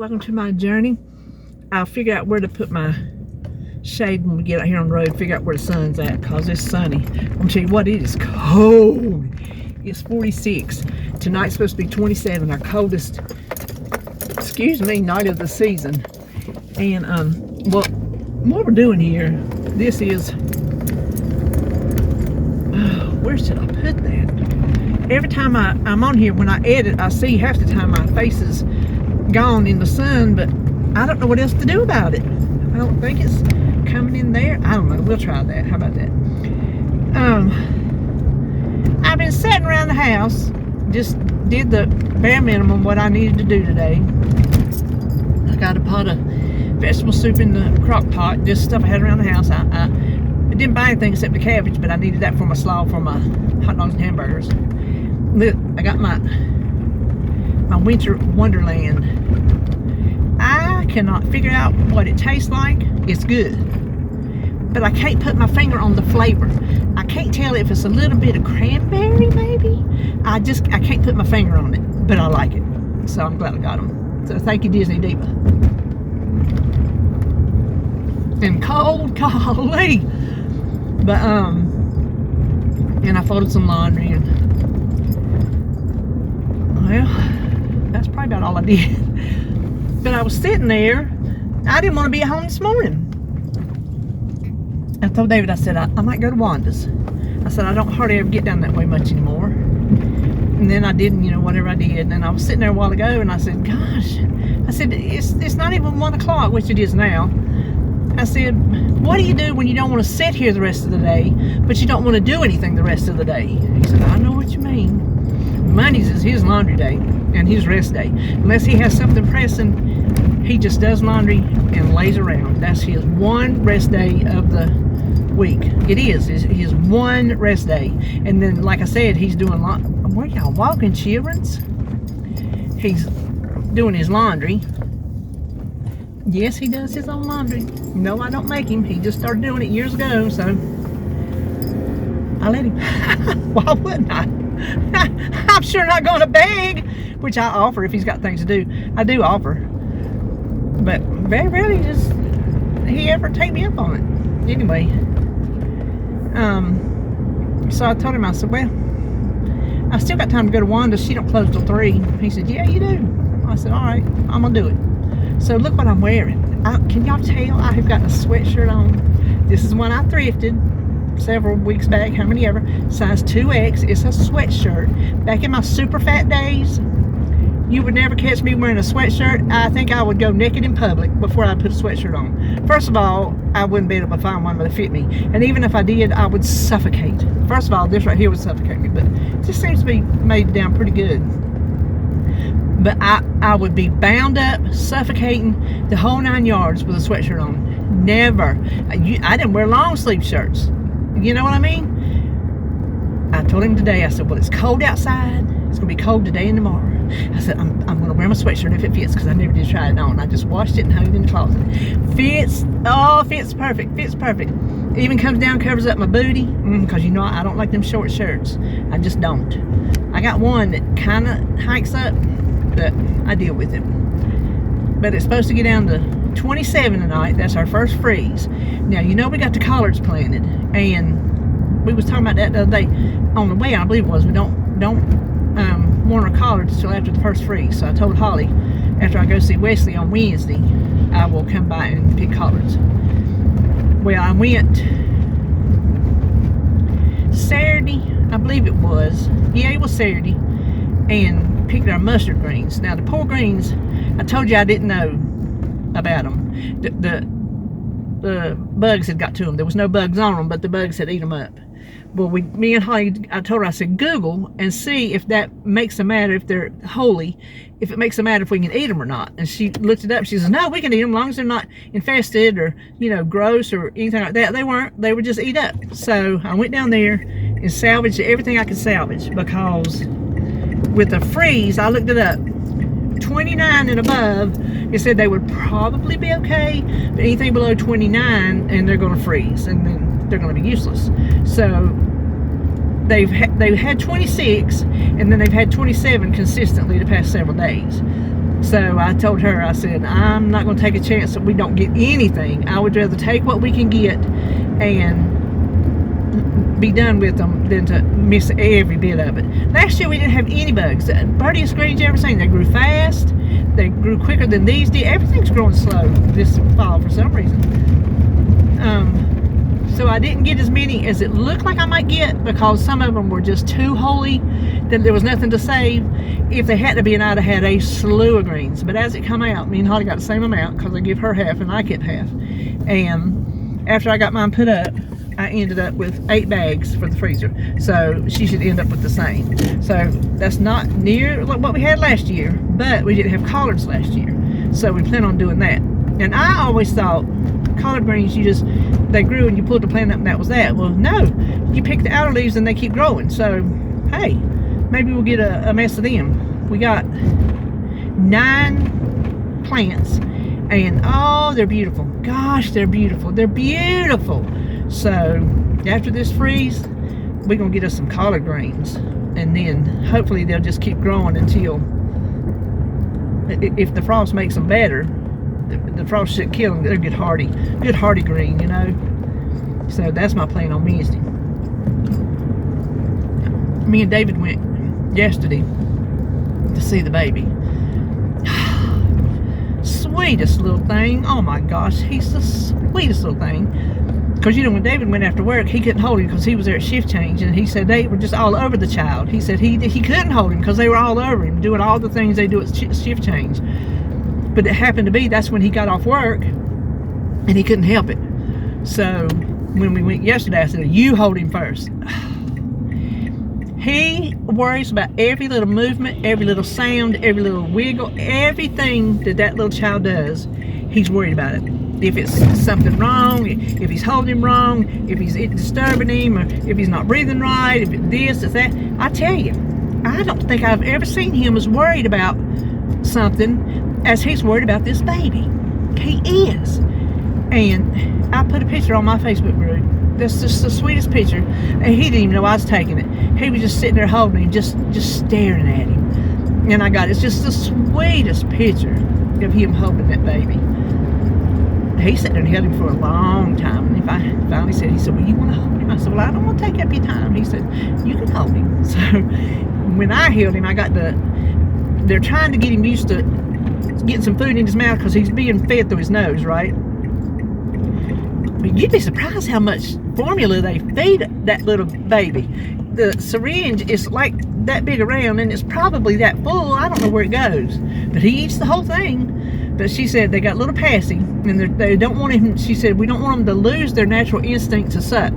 welcome to my journey. I'll figure out where to put my shade when we get out here on the road, figure out where the sun's at, because it's sunny. I'm gonna tell you what, it is cold. It's 46. Tonight's supposed to be 27, our coldest, excuse me, night of the season. And well, what we're doing here, this is, where should I put that? Every time I'm on here, when I edit, I see half the time my face is gone in the sun, but I don't know what else to do about it. I don't think it's coming in there. I don't know. We'll try that. How about that? I've been sitting around the house, just did the bare minimum what I needed to do today. I got a pot of vegetable soup in the crock pot, just stuff I had around the house. I didn't buy anything except the cabbage, but I needed that for my slaw for my hot dogs and hamburgers. Look, I got my winter wonderland. I cannot figure out what it tastes like. It's good, but I can't put my finger on the flavor. I can't tell if it's a little bit of cranberry, maybe. I can't put my finger on it, but I like it, so I'm glad I got them. So thank you, Disney Diva. And cold, golly. But and I folded some laundry, and well, that's probably about all I did. But I was sitting there. I didn't want to be at home this morning. I told David, I said, I might go to Wanda's. I said, I don't hardly ever get down that way much anymore. And then I didn't, whatever I did. And I was sitting there a while ago, and I said, gosh. I said, it's not even 1 o'clock, which it is now. I said, what do you do when you don't want to sit here the rest of the day, but you don't want to do anything the rest of the day? He said, I know what you mean. Mondays is his laundry day and his rest day. Unless he has something pressing, he just does laundry and lays around. That's his one rest day of the week. It is his one rest day. And then, like I said, he's doing where y'all walking, childrens? He's doing his laundry. Yes, he does his own laundry. No, I don't make him. He just started doing it years ago, so I let him. Why wouldn't I? I'm sure not going to beg, which I offer if he's got things to do. I do offer, but very rarely does he ever take me up on it. Anyway, so I told him, I said, well, I still got time to go to Wanda's. She don't close till 3. He said, yeah, you do. I said, all right, I'm gonna do it. So look what I'm wearing. Can y'all tell? I have got a sweatshirt on. This is one I thrifted several weeks back, how many ever, size 2X. It's a sweatshirt. Back in my super fat days, you would never catch me wearing a sweatshirt. I think I would go naked in public before I put a sweatshirt on. First of all, I wouldn't be able to find one that would fit me. And even if I did, I would suffocate. First of all, this right here would suffocate me, but it just seems to be made down pretty good. But I would be bound up, suffocating, the whole 9 yards with a sweatshirt on. Never. I didn't wear long sleeve shirts. You know what I mean? I told him today, I said, well, it's cold outside. It's going to be cold today and tomorrow. I said, I'm going to wear my sweatshirt if it fits, because I never did try it on. I just washed it and hung it in the closet. Fits. Oh, fits perfect. Fits perfect. Even comes down, covers up my booty, because I don't like them short shirts. I just don't. I got one that kind of hikes up, but I deal with it. But it's supposed to get down to 27 tonight. That's our first freeze. Now, we got the collards planted, and we was talking about that the other day on the way. I believe it was, we don't want our collards until after the first freeze. So I told Holly, after I go see Wesley on Wednesday, I will come by and pick collards. Well, I went Saturday, I believe it was. Yeah, it was Saturday, and picked our mustard greens. Now the poor greens, I told you I didn't know about them. The bugs had got to them. There was no bugs on them, but the bugs had eaten them up. Well, me and Holly, I told her, I said, Google and see if that makes them matter, if they're holy, if it makes them matter if we can eat them or not. And she looked it up. She says, no, we can eat them as long as they're not infested or, gross or anything like that. They weren't. They were just eat up. So I went down there and salvaged everything I could salvage, because with the freeze, I looked it up, 29 and above, it said they would probably be okay, but anything below 29 and they're going to freeze, and then they're going to be useless. So they've had 26, and then they've had 27 consistently the past several days. So I told her, I said, I'm not going to take a chance that we don't get anything. I would rather take what we can get and be done with them than to miss every bit of it. Last year we didn't have any bugs. The prettiest greens you ever seen. They grew fast. They grew quicker than these did. Everything's growing slow this fall for some reason. So I didn't get as many as it looked like I might get because some of them were just too holy that there was nothing to save. If they had to be, and I'd have had a slew of greens. But as it come out, me and Holly got the same amount because I give her half and I kept half. And after I got mine put up, I ended up with 8 bags for the freezer. So she should end up with the same. So that's not near what we had last year, but we didn't have collards last year. So we plan on doing that. And I always thought collard greens, they grew and you pulled the plant up and that was that. Well, no, you pick the outer leaves and they keep growing. So, hey, maybe we'll get a mess of them. We got 9 plants and oh, they're beautiful. Gosh, they're beautiful. They're beautiful. So after this freeze, we're gonna get us some collard greens, and then hopefully they'll just keep growing until, if the frost makes them better, the frost should kill them. They're good hardy green, you know. So that's my plan on Wednesday. Me and David went yesterday to see the baby. Sweetest little thing. Oh my gosh, he's the sweetest little thing. Because, you know, when David went after work, he couldn't hold him because he was there at shift change. And he said they were just all over the child. He said he couldn't hold him because they were all over him, doing all the things they do at shift change. But it happened to be that's when he got off work, and he couldn't help it. So when we went yesterday, I said, you hold him first. He worries about every little movement, every little sound, every little wiggle, everything that little child does, he's worried about it. If it's something wrong, if he's holding him wrong, if he's disturbing him, or if he's not breathing right, if it's this, it's that. I tell you, I don't think I've ever seen him as worried about something as he's worried about this baby. He is. And I put a picture on my Facebook group. That's just the sweetest picture. And he didn't even know I was taking it. He was just sitting there holding him, just staring at him. And I got it's just the sweetest picture of him holding that baby. He sat there and held him for a long time, and he finally said, well, you want to hold him? I said, well, I don't want to take up your time. He said, you can hold him. So when I held him, they're trying to get him used to getting some food in his mouth because he's being fed through his nose, right? But you'd be surprised how much formula they feed that little baby. The syringe is like that big around, and it's probably that full. I don't know where it goes, but he eats the whole thing. But she said they got a little passy, and they don't want him. She said we don't want them to lose their natural instinct to suck.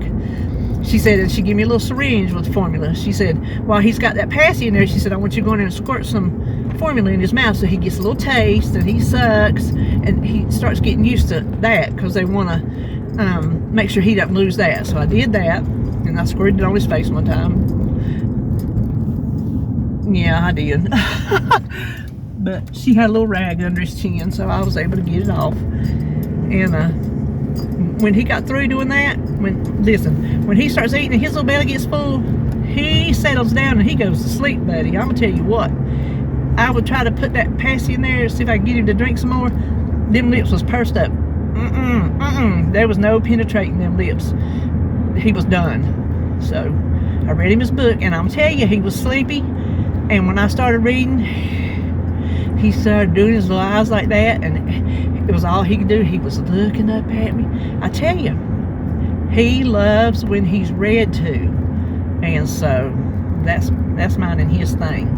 She said, and she gave me a little syringe with formula. She said, while he's got that passy in there, she said, I want you to go in there and squirt some formula in his mouth so he gets a little taste and he sucks, and he starts getting used to that because they want to make sure he doesn't lose that. So I did that, and I squirted it on his face one time. Yeah, I did. But she had a little rag under his chin, so I was able to get it off. And when he got through doing that, when he starts eating and his little belly gets full, he settles down and he goes to sleep, buddy. I'm gonna tell you what, I would try to put that passy in there, see if I can get him to drink some more. Them lips was pursed up. There was no penetrating them lips. He was done. So I read him his book, and I'm telling you, he was sleepy. And when I started reading, he started doing his little eyes like that, and it was all he could do. He was looking up at me. I tell you, he loves when he's read to, and so that's mine and his thing.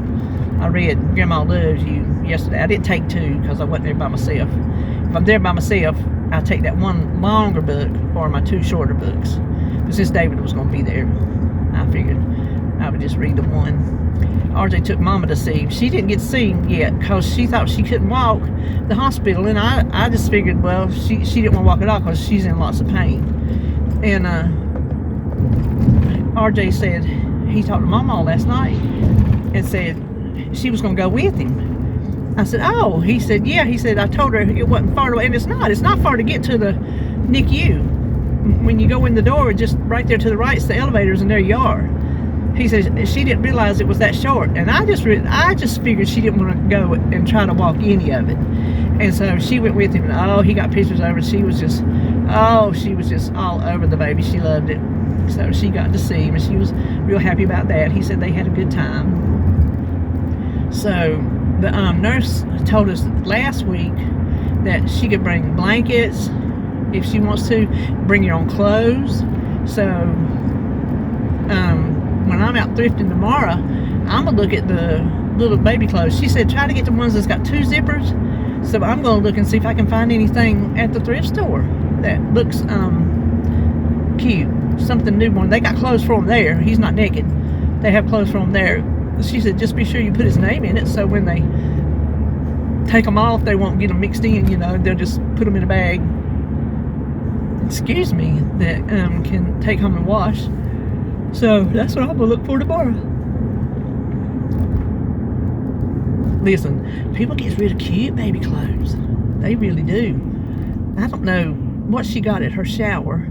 I read Grandma Loves You yesterday. I didn't take 2 because I wasn't there by myself. If I'm there by myself, I'll take that one longer book or my 2 shorter books. But since David was going to be there, I figured I would just read the one. RJ took Mama to see him. She didn't get to see him yet because she thought she couldn't walk the hospital, and I just figured, well, she didn't want to walk at all because she's in lots of pain. And RJ said he talked to Mama last night and said she was going to go with him. I said, oh. He said, yeah. He said, I told her it wasn't far away, and it's not far to get to the NICU. When you go in the door, just right there to the right is the elevators, and there you are. He said she didn't realize it was that short, and I just figured she didn't want to go and try to walk any of it, and so she went with him. And oh, he got pictures of her. She was just all over the baby. She loved it. So she got to see him, and she was real happy about that. He said they had a good time. So the nurse told us last week that she could bring blankets if she wants to, bring your own clothes. So when I'm out thrifting tomorrow, I'm gonna look at the little baby clothes. She said try to get the ones that's got 2 zippers. So I'm gonna look and see if I can find anything at the thrift store that looks cute, something newborn. They got clothes for him there. He's not naked. They have clothes for him there. She said just be sure you put his name in it, so when they take them off, they won't get them mixed in, you know. They'll just put them in a bag, excuse me, that can take home and wash. So that's what I'm gonna look for tomorrow. Listen, people get rid of cute baby clothes. They really do. I don't know what she got at her shower.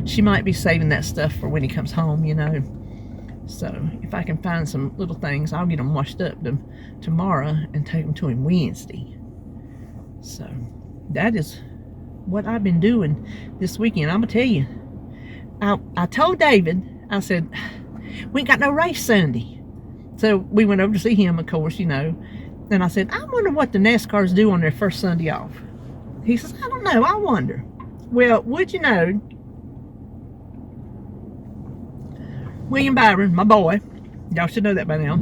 She might be saving that stuff for when he comes home, you know. So if I can find some little things, I'll get them washed up tomorrow and take them to him Wednesday. So that is what I've been doing this weekend. I'm gonna tell you, I told David, I said, we ain't got no race Sunday. So we went over to see him, of course, you know. And I said, I wonder what the NASCARs do on their first Sunday off. He says, I don't know, I wonder. Well, would you know, William Byron, my boy, y'all should know that by now.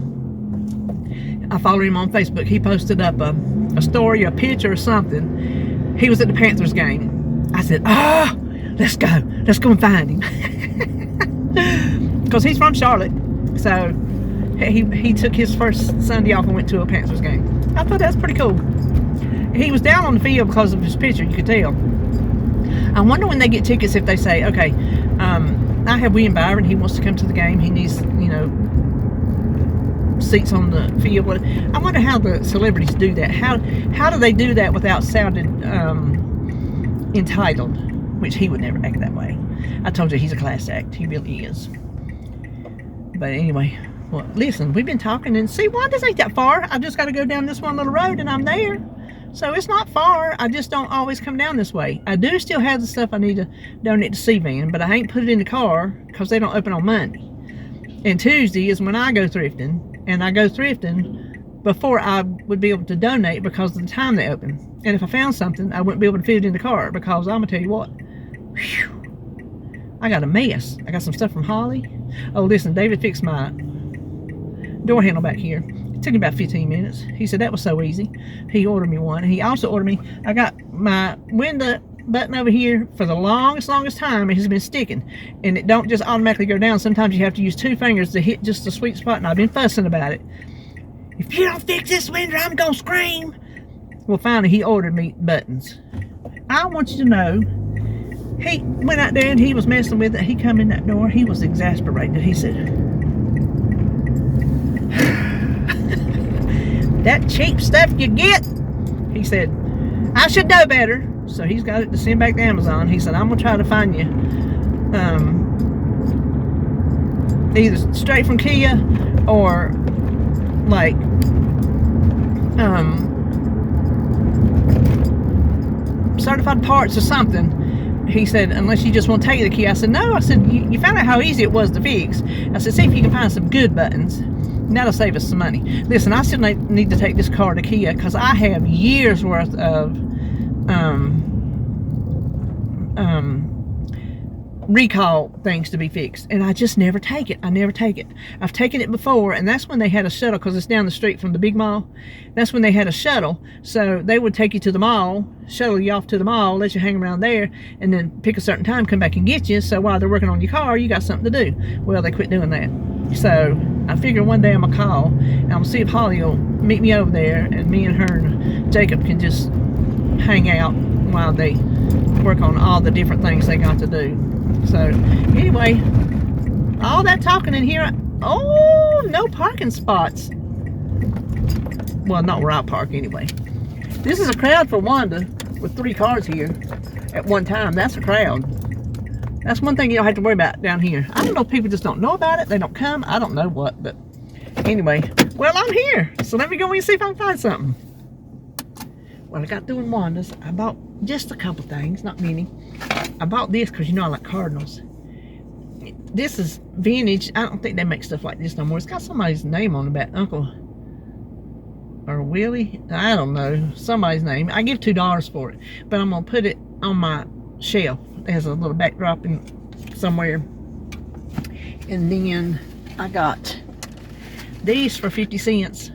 I follow him on Facebook. He posted up a story, a picture or something. He was at the Panthers game. I said, let's go and find him. Because he's from Charlotte. So he took his first Sunday off and went to a Panthers game. I thought that was pretty cool. He was down on the field because of his picture, you could tell. I wonder when they get tickets if they say, okay, I have William Byron, he wants to come to the game, he needs, you know, seats on the field. I wonder how the celebrities do that. How do they do that without sounding entitled? Which he would never act that way. I told you he's a class act. He really is. But anyway, well, listen, we've been talking, and see, Wanda's ain't that far. I just got to go down this one little road and I'm there. So it's not far. I just don't always come down this way. I do still have the stuff I need to donate to C-Van, but I ain't put it in the car because they don't open on Monday. And Tuesday is when I go thrifting, and I go thrifting before I would be able to donate because of the time they open. And if I found something, I wouldn't be able to fit it in the car because I'm gonna tell you what, whew, I got a mess. I got some stuff from Holly. Oh, listen, David fixed my door handle back here. It took him about 15 minutes. He said that was so easy. He ordered me one. He also ordered me, I got my window button over here for the longest time. It has been sticking, and it don't just automatically go down. Sometimes you have to use 2 fingers to hit just the sweet spot, and I've been fussing about it. If you don't fix this window, I'm gonna scream. Well, finally he ordered me buttons. I want you to know, he went out there and he was messing with it. He come in that door, he was exasperated. He said, that cheap stuff you get, he said, I should know better. So he's got it to send back to Amazon. He said, I'm gonna try to find you either straight from Kia or like certified parts or something. He said, unless you just want to take the key. I said, no. I said, you found out how easy it was to fix. I said, see if you can find some good buttons. And that'll save us some money. Listen, I still need to take this car to Kia because I have years worth of recall things to be fixed, and I just never take it. I never take it. I've taken it before, and that's when they had a shuttle, because it's down the street from the big mall. That's when they had a shuttle, so they would take you to the mall, shuttle you off to the mall, let you hang around there, and then pick a certain time, come back and get you. So while they're working on your car, you got something to do. Well, they quit doing that. So I figure one day I'm gonna call, and I'm gonna see if Holly will meet me over there, and me and her and Jacob can just hang out while they work on all the different things they got to do. So anyway, all that talking in here. Oh, no parking spots. Well, not where I park anyway. This is a crowd for Wanda with 3 cars here at one time. That's a crowd. That's one thing you don't have to worry about down here. I don't know if people just don't know about it. They don't come. I don't know what, but anyway. Well, I'm here. So let me go in and see if I can find something. Well, I got through in Wanda's. I bought just a couple things, not many. I bought this because you know I like cardinals. This is vintage. I don't think they make stuff like this no more. It's got somebody's name on the back. Uncle or Willie. I don't know. Somebody's name. I give $2 for it. But I'm going to put it on my shelf. It has a little backdrop in somewhere. And then I got these for 50 cents.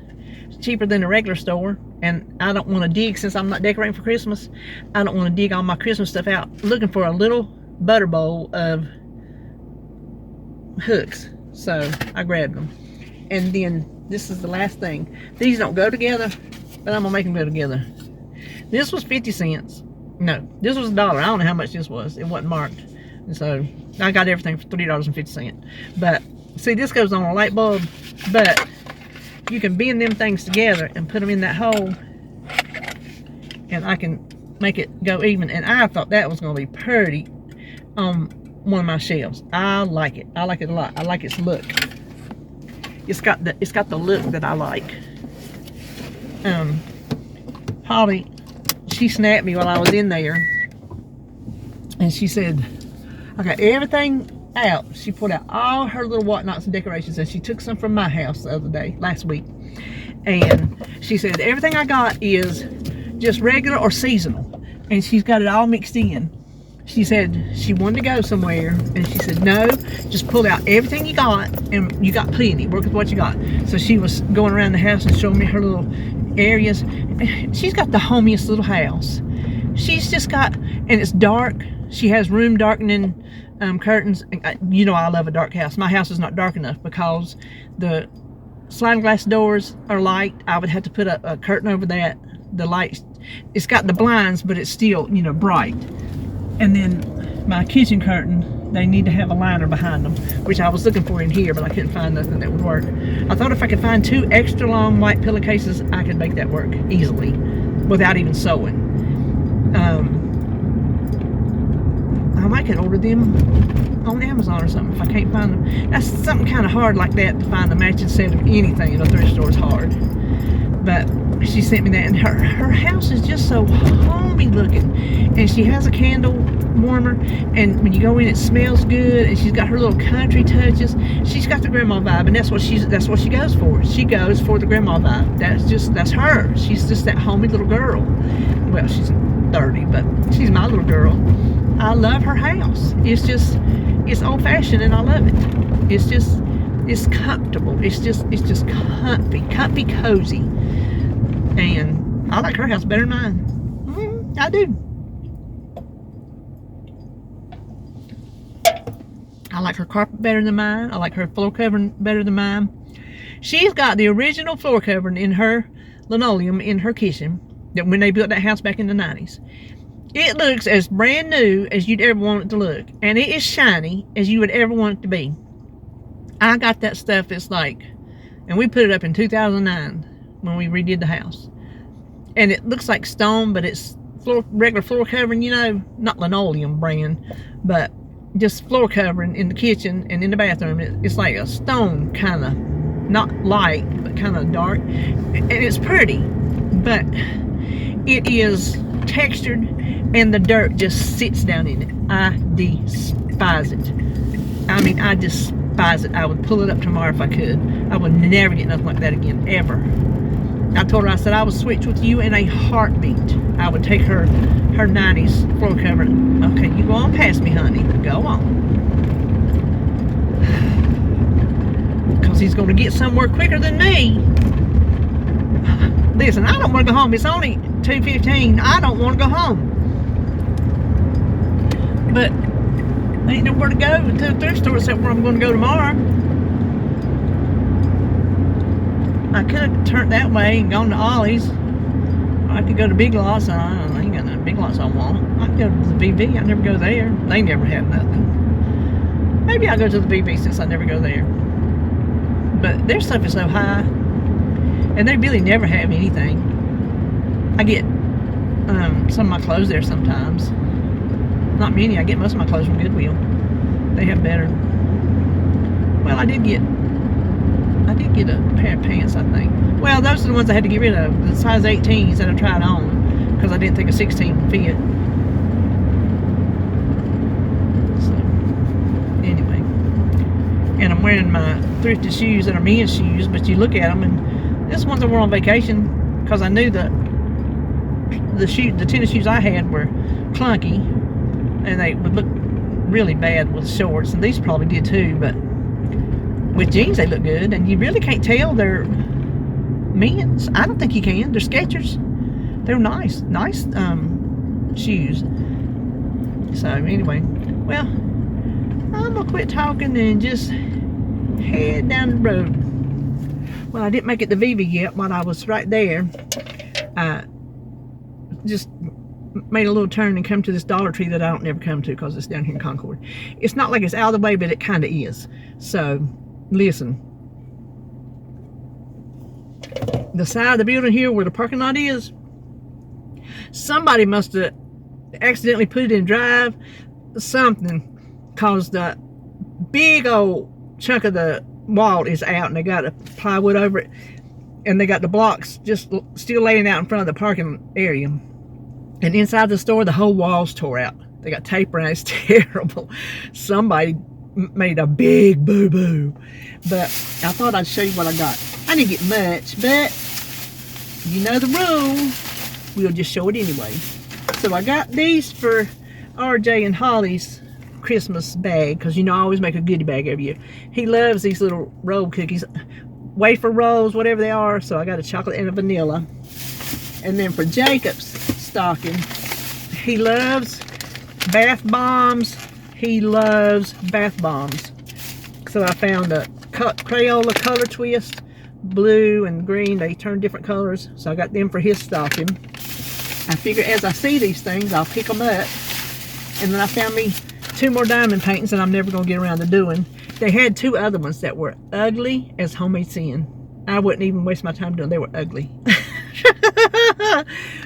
Cheaper than the regular store. And I don't want to dig, since I'm not decorating for Christmas, I don't want to dig all my Christmas stuff out looking for a little butter bowl of hooks. So I grabbed them. And then this is the last thing. These don't go together, but I'm gonna make them go together. This was 50 cents. No, this was $1. I don't know how much this was. It wasn't marked. And so I got everything for $3.50. But see, this goes on a light bulb, but you can bend them things together and put them in that hole, and I can make it go even. And I thought that was going to be pretty on one of my shelves. I like it. I like it a lot. I like its look. It's got the look that I like. Holly, she snapped me while I was in there, and she said, I got everything out. She pulled out all her little whatnots and decorations, and she took some from my house the other day, last week, and she said everything I got is just regular or seasonal, and she's got it all mixed in. She said she wanted to go somewhere, and she said no, just pull out everything you got, and you got plenty, work with what you got. So she was going around the house and showing me her little areas. She's got the homiest little house. She's just got, and it's dark. She has room darkening curtains. You know I love a dark house. My house is not dark enough because the sliding glass doors are light. I would have to put a curtain over that. The lights, it's got the blinds, but it's still, you know, bright. And then my kitchen curtain, they need to have a liner behind them, which I was looking for in here, but I couldn't find nothing that would work. I thought if I could find 2 extra long white pillowcases, I could make that work easily without even sewing. I might could order them on Amazon or something if I can't find them. That's something kind of hard like that, to find the matching set of anything in a thrift store is hard. But she sent me that, and her house is just so homey looking, and she has a candle warmer, and when you go in it smells good, and she's got her little country touches. She's got the grandma vibe, and that's what she goes for. She goes for the grandma vibe. That's her. She's just that homey little girl. Well, she's 30, but she's my little girl. I love her house. It's old-fashioned, and I love it. It's comfortable. It's just comfy, cozy. And I like her house better than mine. I do. I like her carpet better than mine. I like her floor covering better than mine. She's got the original floor covering in her linoleum in her kitchen, that when they built that house back in the 90s. It looks as brand new as you'd ever want it to look. And it is shiny as you would ever want it to be. I got that stuff, it's like, and we put it up in 2009 when we redid the house. And it looks like stone, but it's regular floor covering, you know, not linoleum brand, but just floor covering in the kitchen and in the bathroom. It's like a stone, kind of, not light, but kind of dark. And it's pretty, but it is textured, and the dirt just sits down in it. I despise it. I mean, I despise it. I would pull it up tomorrow if I could. I would never get nothing like that again, ever. I told her, I said, I would switch with you in a heartbeat. I would take her 90s floor cover. Okay, you go on past me, honey. Go on. Because he's going to get somewhere quicker than me. Listen, I don't want to go home. It's only 2:15. I don't want to go home. But ain't nowhere to go to the thrift store except where I'm going to go tomorrow. I could have turned that way and gone to Ollie's. I could go to Big Lots. I ain't got no Big Lots I want. I could go to the VV. I never go there. They never have nothing. Maybe I'll go to the VV since I never go there. But their stuff is so high. And they really never have anything. I get some of my clothes there sometimes. Not many. I get most of my clothes from Goodwill. They have better. Well, I did get a pair of pants, I think. Well, those are the ones I had to get rid of. The size 18s that I tried on because I didn't think a 16 would fit. So, anyway. And I'm wearing my thrifted shoes that are men's shoes, but you look at them, and this one's I wore on vacation because I knew that the tennis shoes I had were clunky, and they would look really bad with shorts, and these probably did too, but with jeans they look good, and you really can't tell they're men's. I don't think you can. They're Skechers. They're nice shoes. So anyway, well, I'm gonna quit talking and just head down the road. Well, I didn't make it to Vivi yet. While I was right there, I just made a little turn and come to this Dollar Tree that I don't never come to because it's down here in Concord. It's not like it's out of the way, but it kind of is. So listen, the side of the building here where the parking lot is, somebody must have accidentally put it in drive something, cause the big old chunk of the wall is out, and they got a plywood over it, and they got the blocks just still laying out in front of the parking area. And inside the store, the whole wall's tore out. They got tape around it. It's terrible. Somebody made a big boo-boo. But I thought I'd show you what I got. I didn't get much, but you know the rule. We'll just show it anyway. So I got these for RJ and Holly's Christmas bag, because you know I always make a goodie bag every year. He loves these little roll cookies, wafer rolls, whatever they are. So I got a chocolate and a vanilla. And then for Jacob's stocking, he loves bath bombs. He loves bath bombs. So I found a Crayola color twist, blue and green. They turn different colors. So I got them for his stocking. I figure as I see these things, I'll pick them up. And then I found me 2 more diamond paintings that I'm never going to get around to doing. They had 2 other ones that were ugly as homemade sin. I wouldn't even waste my time doing them. They were ugly.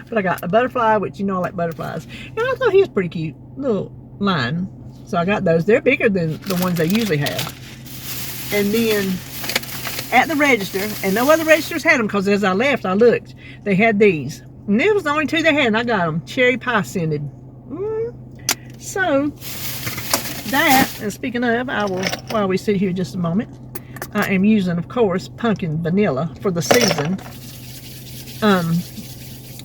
But I got a butterfly, which you know I like butterflies. And I thought he was pretty cute. Little line. So I got those. They're bigger than the ones they usually have. And then at the register, and no other registers had them, because as I left, I looked. They had these. And it was the only 2 they had, and I got them. Cherry pie scented. So that, and speaking of, I will, while we sit here just a moment, I am using, of course, pumpkin vanilla for the season.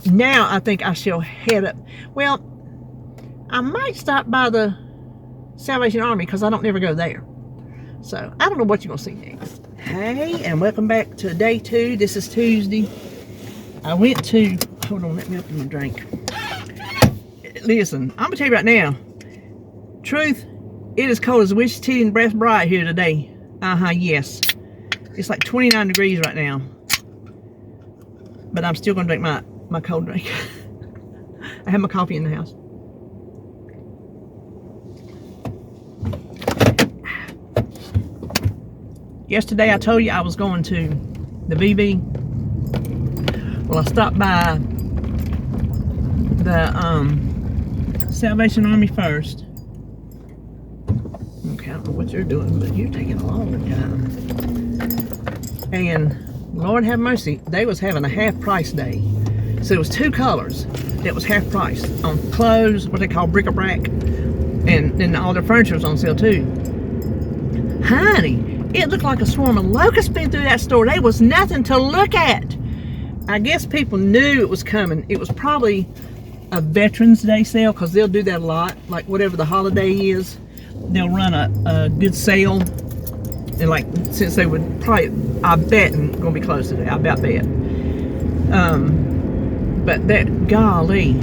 Now I think I shall head up. Well, I might stop by the Salvation Army, because I don't never go there. So I don't know what you're gonna see next. Hey, and welcome back to day 2. This is Tuesday. I went to, hold on, let me open my drink. Listen, I'm gonna tell you right now, truth, it is cold as a witch's teeth and breath bright here today. Yes. It's like 29 degrees right now. But I'm still gonna drink my cold drink. I have my coffee in the house. Yesterday I told you I was going to the VV. Well, I stopped by the Salvation Army first. Okay, I don't know what you're doing, but you're taking a long time. And Lord have mercy, they was having a half price day. So it was 2 colors that was half price on clothes, what they call bric-a-brac, and then all their furniture was on sale too. Honey, it looked like a swarm of locusts been through that store. There was nothing to look at. I guess people knew it was coming. It was probably a Veterans Day sale, because they'll do that a lot. Like whatever the holiday is, they'll run a good sale. And like, since they would probably, I bet, and gonna be close today, I bet. But that, golly,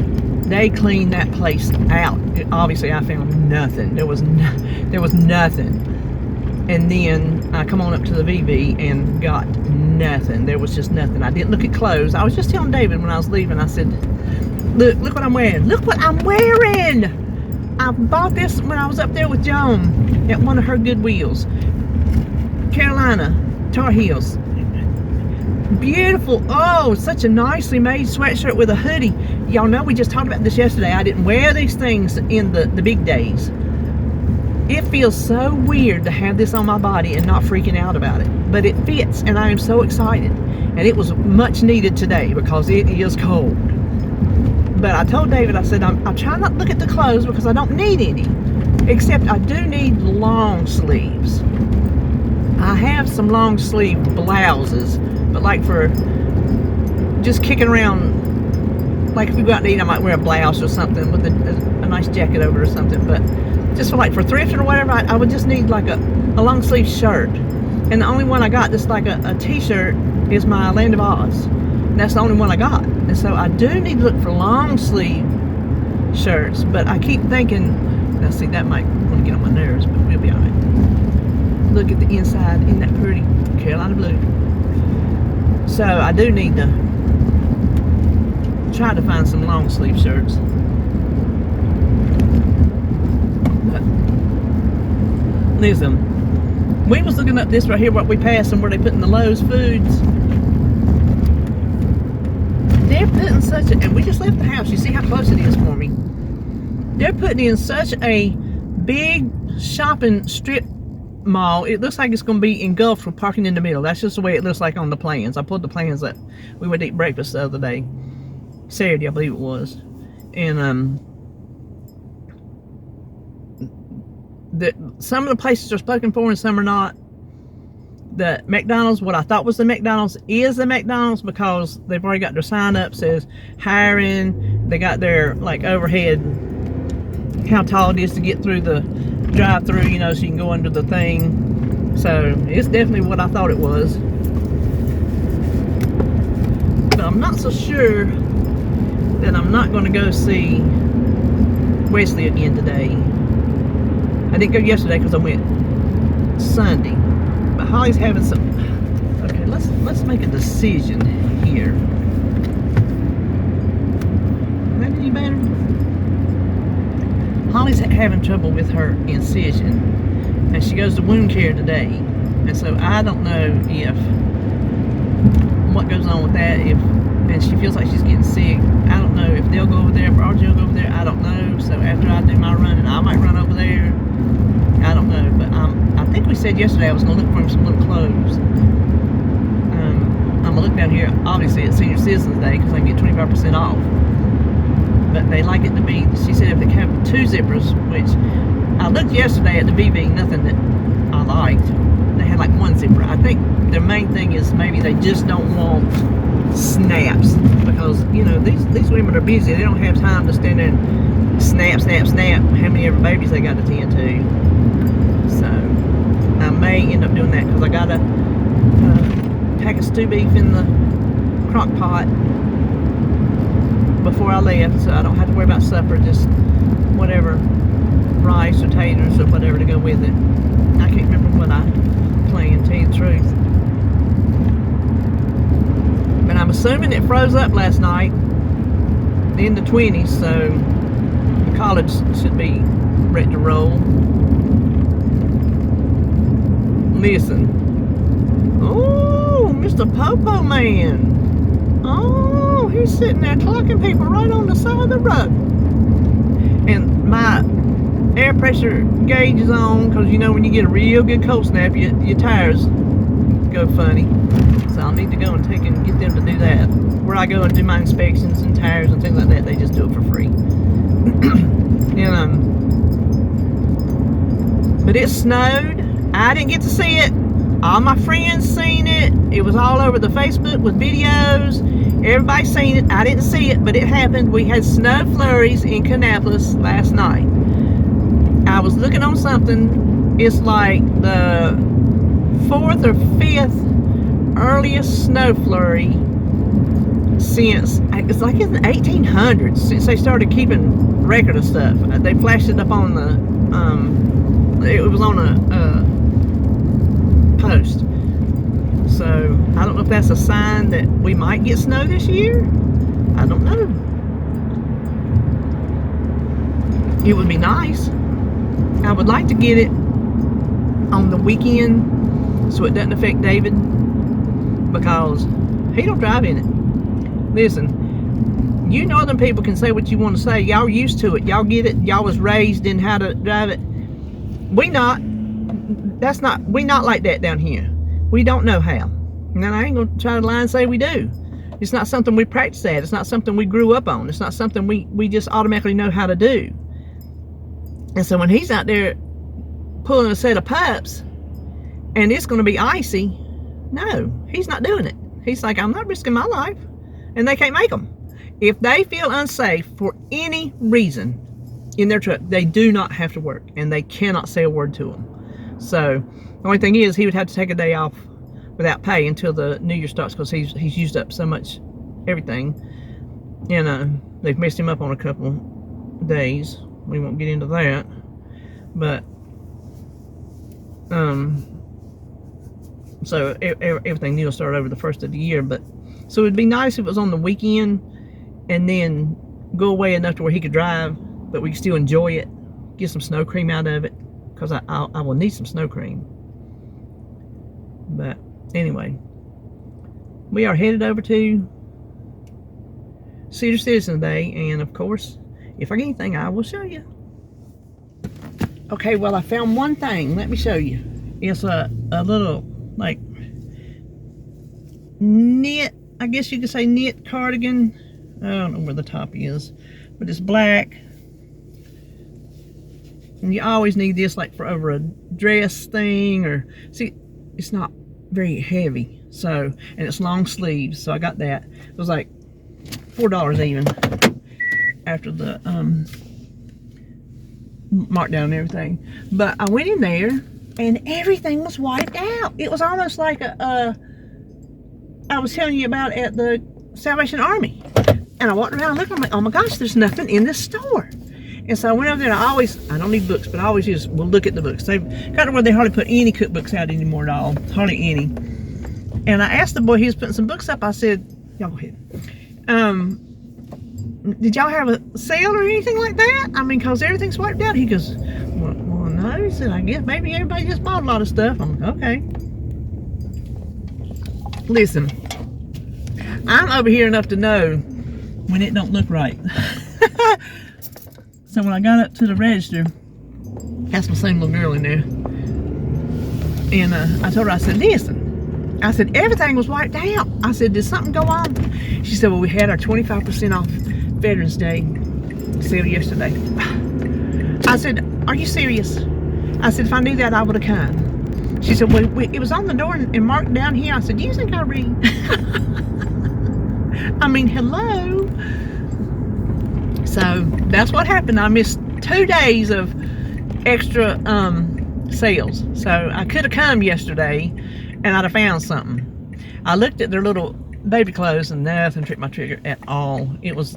they cleaned that place out. Obviously I found nothing. There was nothing. And then I come on up to the VV and got nothing. There was just nothing. I didn't look at clothes. I was just telling David when I was leaving, I said, look what I'm wearing. Look what I'm wearing. I bought this when I was up there with Joan at one of her Goodwills. Carolina Tar Heels. Beautiful. Oh, such a nicely made sweatshirt with a hoodie. y'all know we just talked about this yesterday. I didn't wear these things in the big days. It feels so weird to have this on my body and not freaking out about it. But it fits, and I am so excited. And it was much needed today because it is cold. But I told David, I said, I'm trying not to look at the clothes because I don't need any. Except I do need long sleeves. I have some long sleeve blouses, but like for just kicking around, like if we go out to eat, I might wear a blouse or something with a nice jacket over it or something. But just for thrifting or whatever, I would just need like a long sleeve shirt. And the only one I got that's like a t-shirt is my Land of Oz. And that's the only one I got. And so I do need to look for long sleeve shirts, but I keep thinking, now see, that might want to get on my nerves, but we'll be all right. Look at the inside, isn't that pretty? Carolina blue. So I do need to try to find some long sleeve shirts. But listen, we was looking up this right here, what we passed and where they put in the Lowe's foods. They're putting such a, and we just left the house, you see how close it is for me. They're putting in such a big shopping strip mall. It looks like it's going to be engulfed with parking in the middle. That's just the way it looks like on the plans. I pulled the plans up. We went to eat breakfast the other day. Saturday, I believe it was. And some of the places are spoken for and some are not. The McDonald's, what I thought was the McDonald's, is the McDonald's because they've already got their sign up, says hiring. They got their like overhead, how tall it is to get through the drive-through, you know, so you can go under the thing. So it's definitely what I thought it was. But I'm not so sure that I'm not going to go see Wesley again today. I didn't go yesterday because I went Sunday. But Holly's having some. Okay, let's make a decision here. Is that any better? Holly's having trouble with her incision, and she goes to wound care today, and so I don't know if what goes on with that. And she feels like she's getting sick. I don't know if they'll go over there, if RJ will go over there. I don't know. So after I do my running, I might run over there. I don't know, but I think we said yesterday I was going to look for him some little clothes. I'm going to look down here, obviously, at Senior Citizens Day because I can get 25% off. But they like it to be, she said if they have 2 zippers, which I looked yesterday at the BB, nothing that I liked. They had like 1 zipper. I think their main thing is maybe they just don't want snaps because, you know, these women are busy. They don't have time to stand there and snap how many ever babies they got to tend to. So I may end up doing that because I got a pack of stew beef in the crock pot before I left, so I don't have to worry about supper, just whatever, rice or taters or whatever to go with it. I can't remember what I planned, to tell you the truth. But I'm assuming it froze up last night in the 20s, so the college should be ready to roll. Listen. Oh, Mr. Popo Man. Oh, he's sitting there clocking people right on the side of the road. And my air pressure gauge is on because, you know, when you get a real good cold snap, your tires go funny. So I'll need to go and get them to do that. Where I go and do my inspections and tires and things like that, they just do it for free. And, but it snowed. I didn't get to see it. All my friends seen it. It was all over the Facebook with videos. Everybody seen it. I didn't see it, but it happened. We had snow flurries in Kannapolis last night. I was looking on something. It's like the 4th or 5th earliest snow flurry since, it's like in the 1800s, since they started keeping record of stuff. They flashed it up on the, it was on a post. So I don't know if that's a sign that we might get snow this year. I don't know. It would be nice. I would like to get it on the weekend so it doesn't affect David because he don't drive in it. Listen, You northern people can say what you want to say. Y'all used to it. Y'all get it. Y'all was raised in how to drive it. We not like that down here. We don't know how. And I ain't gonna try to lie and say we do. It's not something we practice at. It's not something we grew up on. It's not something we just automatically know how to do. And so when he's out there pulling a set of pups and it's gonna be icy, no, he's not doing it. He's like, I'm not risking my life. And they can't make them. If they feel unsafe for any reason in their truck, they do not have to work, and they cannot say a word to them. So the only thing is, he would have to take a day off without pay until the new year starts, because he's used up so much everything. And they've messed him up on a couple days. We won't get into that, but so everything new will start over the first of the year. But so it'd be nice if it was on the weekend and then go away enough to where he could drive, but we could still enjoy it, get some snow cream out of it, because I will need some snow cream. But anyway, we are headed over to Cedar Citizen Day, and of course, if I get anything, I will show you. Okay, well, I found one thing. Let me show you. It's a little, like, knit, I guess you could say knit cardigan. I don't know where the top is, but it's black. And you always need this, like, for over a dress thing, or, see, it's not very heavy. So, and it's long sleeves, so I got that. It was like $4 even after the markdown and everything. But I went in there and everything was wiped out. It was almost like I was telling you about at the Salvation Army. And I walked around looking, I'm like, oh my gosh, there's nothing in this store. And so I went over there, and I don't need books, but I always will look at the books. They've got to where they hardly put any cookbooks out anymore at all, hardly any. And I asked the boy, he was putting some books up, I said, y'all go ahead. Did y'all have a sale or anything like that? I mean, because everything's wiped out. He goes, well, no. He said, I guess maybe everybody just bought a lot of stuff. I'm like, okay. Listen, I'm over here enough to know when it don't look right. So when I got up to the register, that's my same little girl in there, and I told her, I said, listen, I said, everything was wiped out. I said, did something go on? She said, well, we had our 25% off Veterans Day sale yesterday. I said, are you serious? I said, if I knew that, I would have come. She said, well, it was on the door and marked down here. I said, do you think I read? I mean, hello. So that's what happened. I missed 2 days of extra sales. So I could have come yesterday and I'd have found something. I looked at their little baby clothes and nothing tripped my trigger at all. It was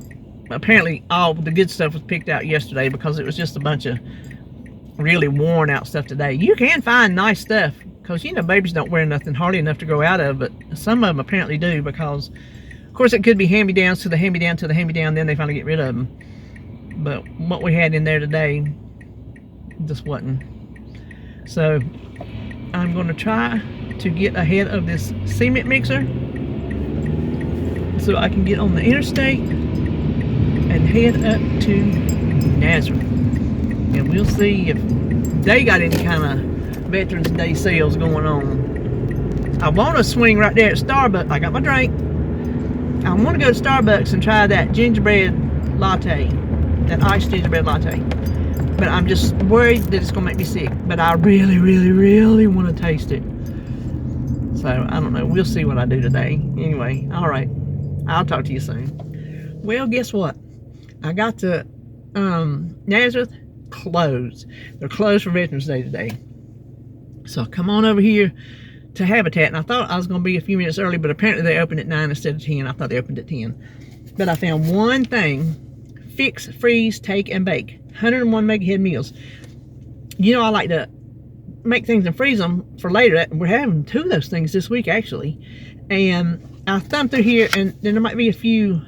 apparently all the good stuff was picked out yesterday, because it was just a bunch of really worn out stuff today. You can find nice stuff, because you know babies don't wear nothing hardly enough to grow out of, but some of them apparently do, because of course it could be hand-me-downs to the hand-me-down to the hand-me-down, then they finally get rid of them. But what we had in there today just wasn't. So I'm going to try to get ahead of this cement mixer so I can get on the interstate and head up to Nazareth. And we'll see if they got any kind of Veterans Day sales going on. I want to swing right there at Starbucks. I got my drink. I want to go to Starbucks and try that gingerbread latte, that iced gingerbread latte. But I'm just worried that it's going to make me sick. But I really, really, really want to taste it. So, I don't know. We'll see what I do today. Anyway, all right. I'll talk to you soon. Well, guess what? I got to Nazareth closed. They're closed for Veterans Day today. So I come on over here to Habitat, and I thought I was going to be a few minutes early, but apparently they opened at 9 instead of 10. I thought they opened at 10. But I found one thing: fix, freeze, take, and bake. 101 mega head meals. You know, I like to make things and freeze them for later. We're having 2 of those things this week, actually. And I thumbed through here, and then there might be a few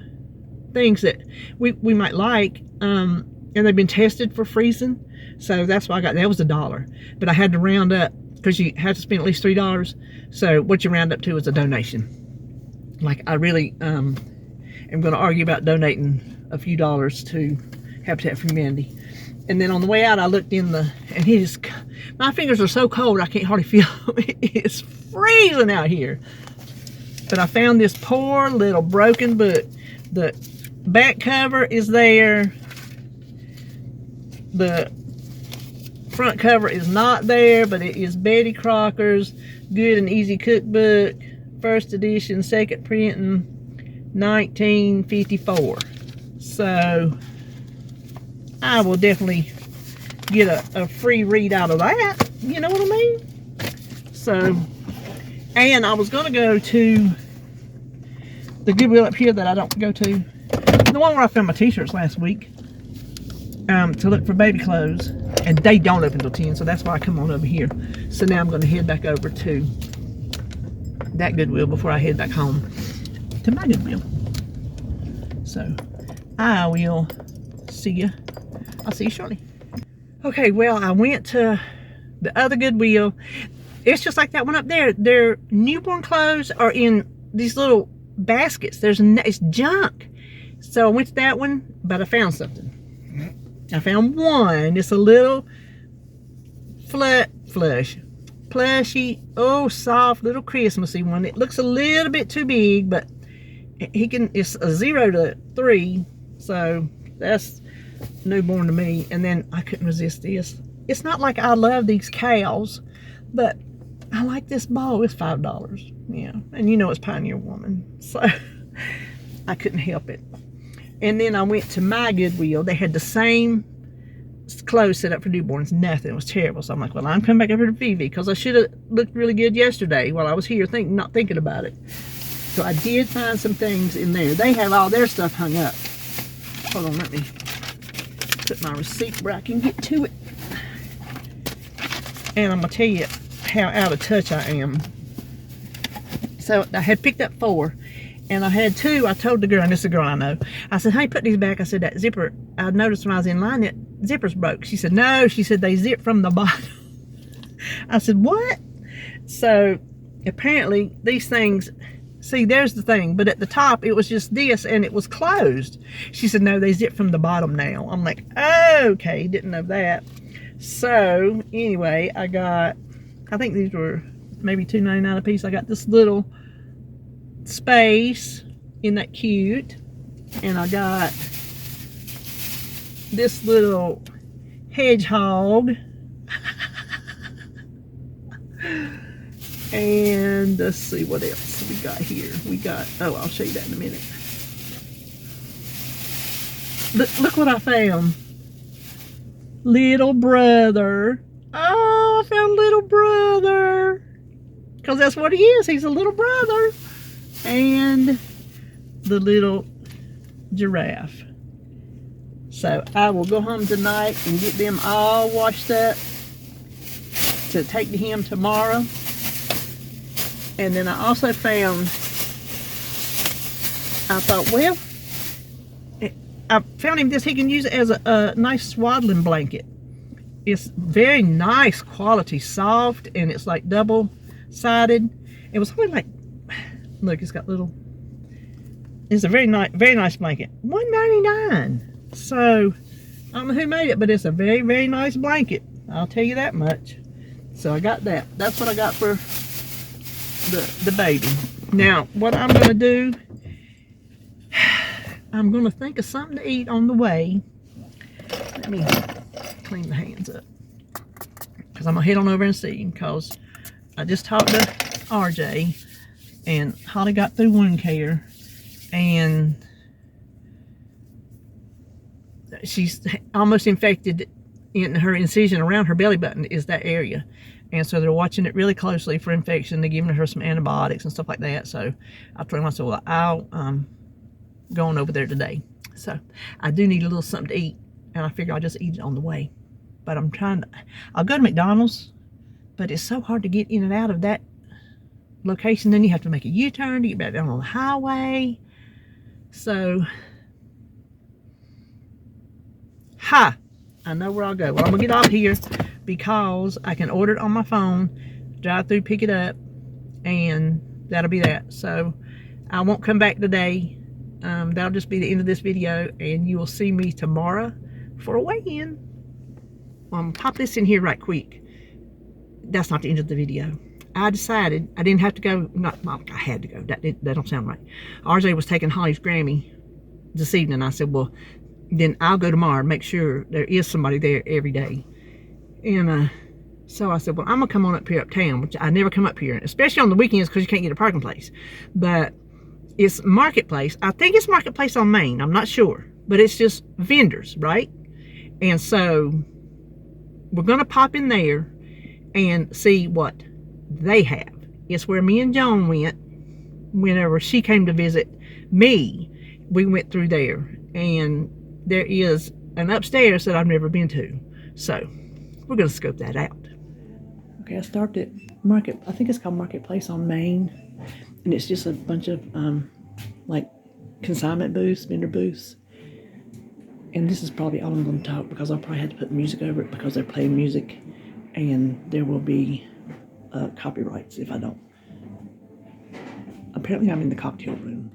things that we might like, and they've been tested for freezing, so that's why I got that. Was $1, but I had to round up, because you have to spend at least $3. So what you round up to is a donation. Like, I really am am going to argue about donating a few dollars to Habitat for Humanity. And then on the way out, I looked in the, and my fingers are so cold I can't hardly feel them. It's freezing out here. But I found this poor little broken book. The back cover is there. The front cover is not there, but it is Betty Crocker's Good and Easy Cookbook, first edition, second printing, 1954. So I will definitely get a free read out of that. You know what I mean? So, and I was going to go to the Goodwill up here that I don't go to. The one where I found my t-shirts last week. To look for baby clothes. And they don't open until 10, so that's why I come on over here. So now I'm going to head back over to that Goodwill before I head back home to my Goodwill. So I will see you. I'll see you shortly. Okay, well, I went to the other Goodwill. It's just like that one up there. Their newborn clothes are in these little baskets. It's junk. So I went to that one, but I found something. I found one. It's a little plushy, oh, soft little Christmassy one. It looks a little bit too big, but it's a 0 to 3, so that's newborn to me. And then I couldn't resist this. It's not like I love these cows, but I like this bowl. It's $5. Yeah, and you know it's Pioneer Woman, so I couldn't help it. And then I went to my Goodwill. They had the same clothes set up for newborns. Nothing. It was terrible. So I'm like, well, I'm coming back over to Vivi because I should have looked really good yesterday while I was here not thinking about it. So I did find some things in there. They have all their stuff hung up. Hold on, let me put my receipt where I can get to it. And I'm going to tell you how out of touch I am. So I had picked up 4. And I had 2. I told the girl, and this is a girl I know. I said, hey, put these back. I said, that zipper, I noticed when I was in line, that zipper's broke. She said, no. She said, they zip from the bottom. I said, what? So apparently these things, see, there's the thing. But at the top, it was just this, and it was closed. She said, no, they zip from the bottom now. I'm like, okay, didn't know that. So anyway, I got, I think these were maybe $2.99 a piece. I got this little space, isn't that cute? And I got this little hedgehog. And let's see what else we got here. We got, oh, I'll show you that in a minute. Look what I found. Little brother. Oh, I found little brother. Because that's what he is. He's a little brother. And the little giraffe. So I will go home tonight and get them all washed up to take to him tomorrow. And then I also found, I thought, well, I found him this, he can use it as a nice swaddling blanket. It's very nice quality, soft, and it's like double-sided. It was only like, look, it's got little, it's a very nice blanket. $1.99. So I don't know who made it, but it's a very, very nice blanket. I'll tell you that much. So I got that. That's what I got for the baby. Now, what I'm going to do, I'm going to think of something to eat on the way. Let me clean the hands up. Because I'm going to head on over and see him. Because I just talked to RJ. And Holly got through wound care. And she's almost infected in her incision around her belly button is that area. And so they're watching it really closely for infection. They're giving her some antibiotics and stuff like that. So I told him, I said, well, I'll go on over there today. So I do need a little something to eat. And I figure I'll just eat it on the way. But I'm trying to, I'll go to McDonald's. But it's so hard to get in and out of that location. Then you have to make a U-turn to get back down on the highway. So, I know where I'll go. Well, I'm going to get off here because I can order it on my phone, drive through, pick it up, and that'll be that. So, I won't come back today. that'll just be the end of this video, and you will see me tomorrow for a weigh-in. Pop this in here right quick. That's not the end of the video. I decided I didn't have to go. Not I had to go. That don't sound right. RJ was taking Holly's Grammy this evening. I said, well, then I'll go tomorrow and make sure there is somebody there every day. And so I said, well, I'm gonna come on up here uptown, which I never come up here, especially on the weekends because you can't get a parking place. But it's Marketplace. I think it's Marketplace on Main. I'm not sure, but it's just vendors, right? And so we're gonna pop in there and see what they have. It's where me and Joan went whenever she came to visit me. We went through there, and there is an upstairs that I've never been to. So we're gonna scope that out. Okay, I started at I think it's called Marketplace on Main, and it's just a bunch of like consignment booths, vendor booths. And this is probably all I'm going to talk because I'll probably have to put music over it because they're playing music, and there will be copyrights if I don't. Apparently I'm in the cocktail room.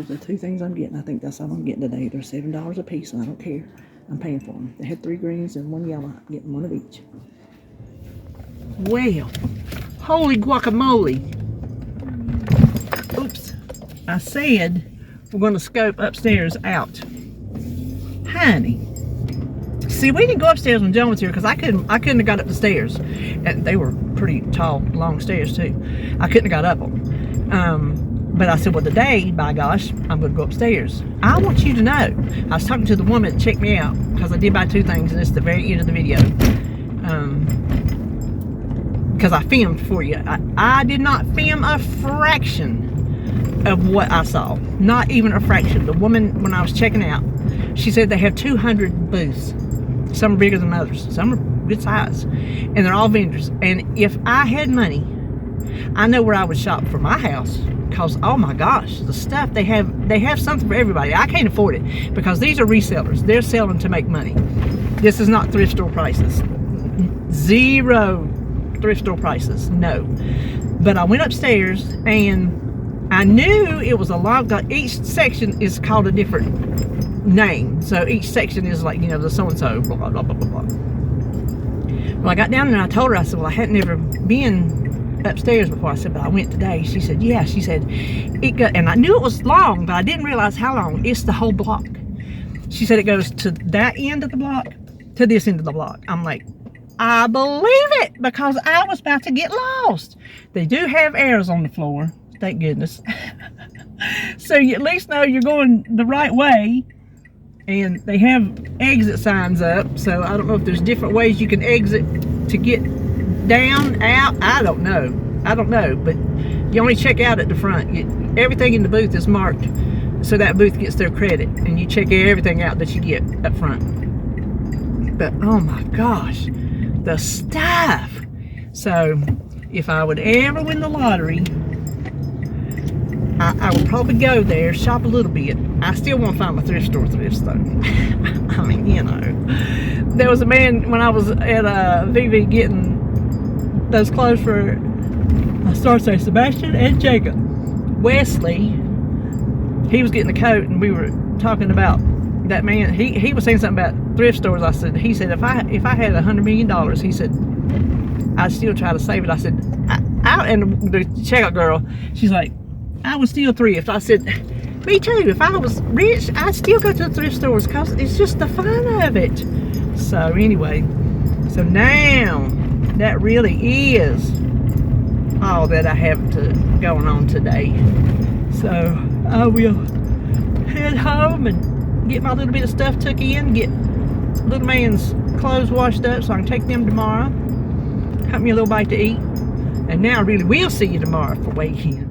are the two things I'm getting. I think that's all I'm getting today. They're $7 a piece, and I don't care. I'm paying for them. They had 3 greens and 1 yellow. I'm getting 1 of each. Well, holy guacamole. Oops. I said we're going to scope upstairs out. Honey. See, we didn't go upstairs when John was here because I couldn't have got up the stairs. And they were pretty tall, long stairs too. I couldn't have got up them. But I said, well, today, by gosh, I'm going to go upstairs. I want you to know, I was talking to the woman that checked me out because I did buy 2 things, and it's the very end of the video. Because I filmed for you. I did not film a fraction of what I saw. Not even a fraction. The woman, when I was checking out, she said they have 200 booths. Some are bigger than others. Some are good size. And they're all vendors. And if I had money, I know where I would shop for my house. Because, oh my gosh, the stuff they have something for everybody. I can't afford it because these are resellers. They're selling to make money. This is not thrift store prices. 0 thrift store prices. No. But I went upstairs and I knew it was a lot. Each section is called a different name. So each section is like, you know, the so-and-so, blah, blah, blah, blah, blah. Well, I got down there and I told her, I said, well, I hadn't ever been upstairs before. I said, but I went today. She said, yeah. She said, and I knew it was long, but I didn't realize how long. It's the whole block. She said it goes to that end of the block, to this end of the block. I'm like, I believe it, because I was about to get lost. They do have arrows on the floor, thank goodness. So you at least know you're going the right way. And they have exit signs up, so I don't know if there's different ways you can exit to get down, out. I don't know, but you only check out at the front. Everything in the booth is marked so that booth gets their credit, and you check everything out that you get up front. But oh my gosh, the stuff. So if I would ever win the lottery, I would probably go there, shop a little bit. I still want to find my thrift store thrifts though. I mean, you know. There was a man when I was at VV getting those clothes for, I started to say Sebastian and Jacob. Wesley, he was getting a coat, and we were talking about that man. He was saying something about thrift stores. He said, if I had $100 million, he said, I'd still try to save it. I said, and the checkout girl, she's like, I would still thrift. I said, me too. If I was rich, I'd still go to the thrift stores because it's just the fun of it. So anyway, so now that really is all that I have going on today. So I will head home and get my little bit of stuff took in, get little man's clothes washed up so I can take them tomorrow. Have me a little bite to eat. And now I really will see you tomorrow for weigh-in.